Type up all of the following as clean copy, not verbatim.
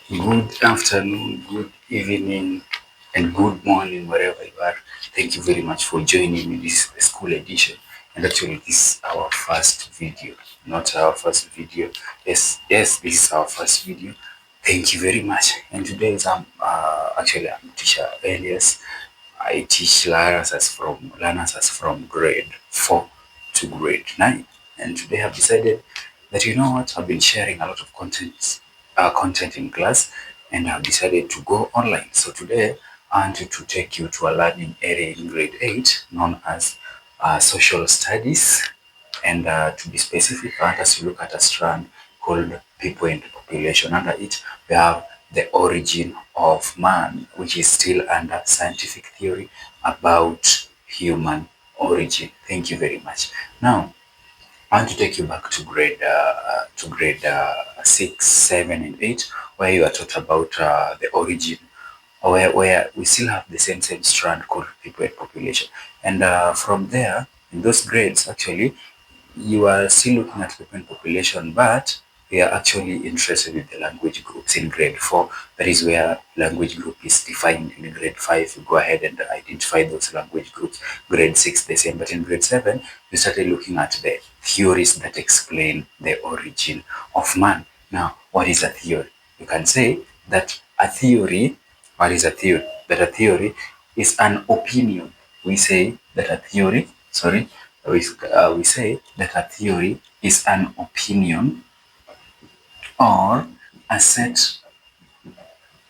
Good afternoon, good evening, and good morning, wherever you are. Thank you very much for joining me this school edition. And actually, this is our first video, not our first video. Yes, this is our first video. Thank you very much. And today is I'm teacher Elias. I teach learners as from grade 4 to grade 9. And today I've decided that you know what, I've been sharing a lot of content in class, and I've decided to go online. So today I wanted to take you to a learning area in grade 8 known as social studies. And to be specific, I want us to look at a strand called people and population. Under it, we have the origin of man, which is still under scientific theory about human origin. Thank you very much. Now, I want to take you back to grade 6, 7, and 8, where you are taught about the origin, where we still have the same strand called people and population. And from there, in those grades, actually, you are still looking at people and population, but we are actually interested in the language groups in grade 4. That is where language group is defined. In grade 5, you go ahead and identify those language groups. Grade 6, the same. But in grade 7, we started looking at the theories that explain the origin of man. Now, what is a theory? You can say that a theory, what is a theory? That a theory is an opinion. We say that a theory, sorry, we say that a theory is an opinion or a set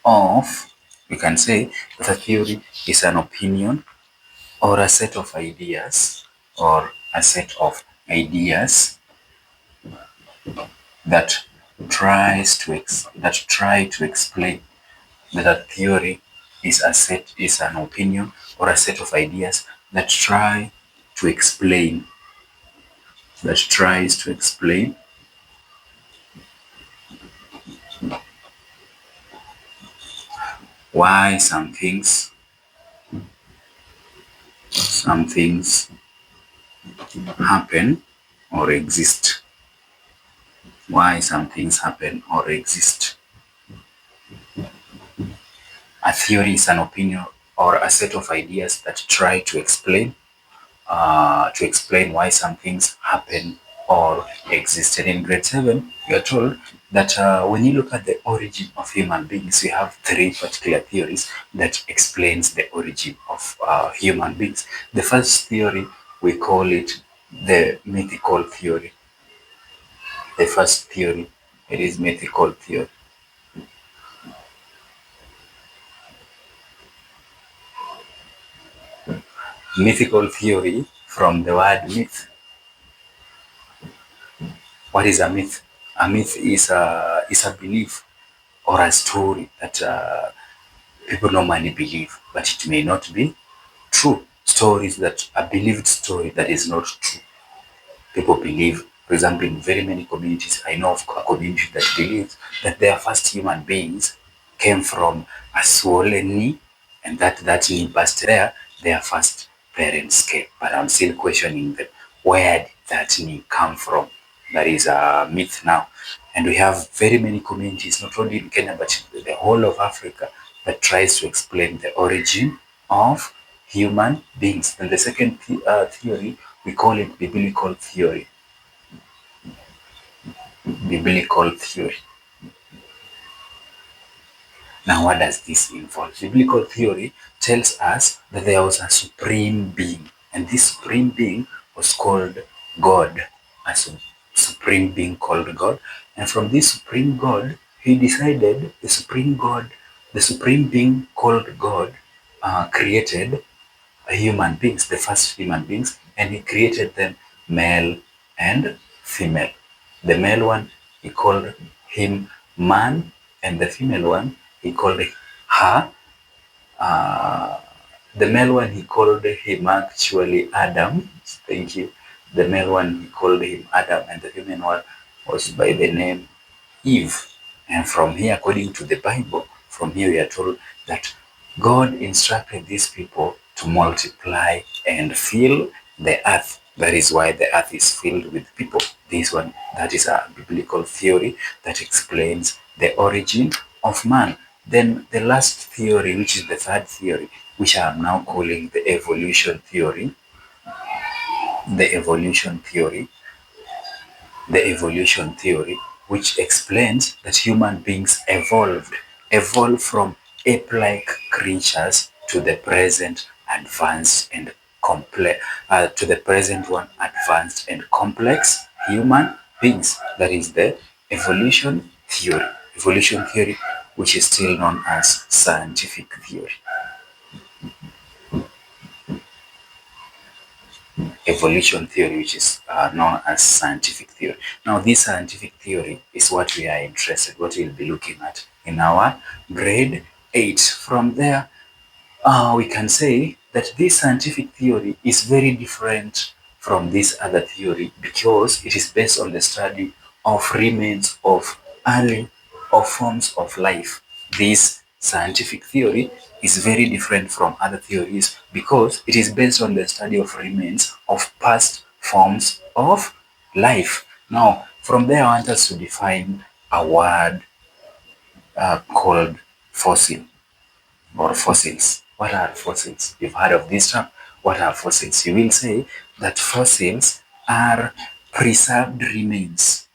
of, we can say that a theory is an opinion or a set of ideas or a set of ideas that try to explain. That a theory is an opinion or a set of ideas that to explain tries to explain why some things happen or exist. Why some things happen or exist. A theory is an opinion or a set of ideas that try to explain why some things happen or exist. And in grade 7, we are told that when you look at the origin of human beings, we have 3 particular theories that explains the origin of human beings. The first theory, we call it the mythical theory. The first theory, it is mythical theory. Mythical theory from the word myth. What is a myth? A myth is a belief or a story that people normally believe, but it may not be true. Stories that a believed story that is not true. People believe, for example, in very many communities, I know of a community that believes that their first human beings came from a swollen knee, and that knee burst there, their first parents came. But I'm still questioning them. Where did that knee come from? That is a myth now. And we have very many communities, not only in Kenya, but the whole of Africa, that tries to explain the origin of human beings. And the second theory, we call it biblical theory. Biblical theory. Now, what does this involve? Biblical theory tells us that there was a supreme being, and this supreme being was called God. A supreme being called God. And from this supreme God, he decided the supreme being called God created human beings, the first human beings, and he created them male and female. The male one, he called him man, and the female one, he called her. The male one, he called him actually Adam. Thank you. The male one, he called him Adam, and the female one was by the name Eve. And from here, according to the Bible, from here we are told that God instructed these people to multiply and fill the earth. That is why the earth is filled with people. This one, that is a biblical theory that explains the origin of man. Then the last theory, which is the third theory, which I am now calling the evolution theory, the evolution theory, which explains that human beings evolved from ape-like creatures to the present advanced and complex, to the present one advanced and complex human beings. That is the evolution theory. Evolution theory, which is still known as scientific theory. Evolution theory, which is known as scientific theory. Now, this scientific theory is what we are interested, what we'll be looking at in our grade 8. From there, we can say that this scientific theory is very different from this other theory because it is based on the study of remains of early or forms of life. This scientific theory is very different from other theories because it is based on the study of remains of past forms of life. Now, from there, I want us to define a word called fossil or fossils. What are fossils? You've heard of this term. What are fossils? You will say that fossils are preserved remains